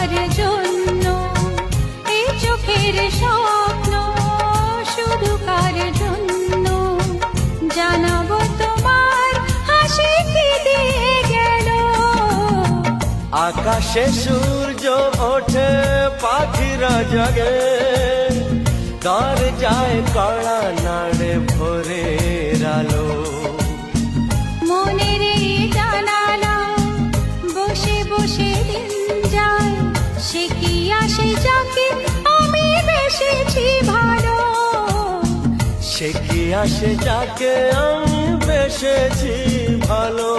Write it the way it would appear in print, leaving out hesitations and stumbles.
কার জন্য এই চোখের স্বপ্ন, শুধু কার জন্য জানাবো তোমার হাসি কি দিয়ে গেল। আকাশে সূর্য ওঠে পাখিরা জাগে, দরজায় কড়া নাড়ে ভোরের আলো। মনের এই জানালা বসে বসে দিন যায়, সে কি আসে যাকে আমি বেসেছি ভালো। সে কি আসে যাকে আমি বেসেছি ভালো।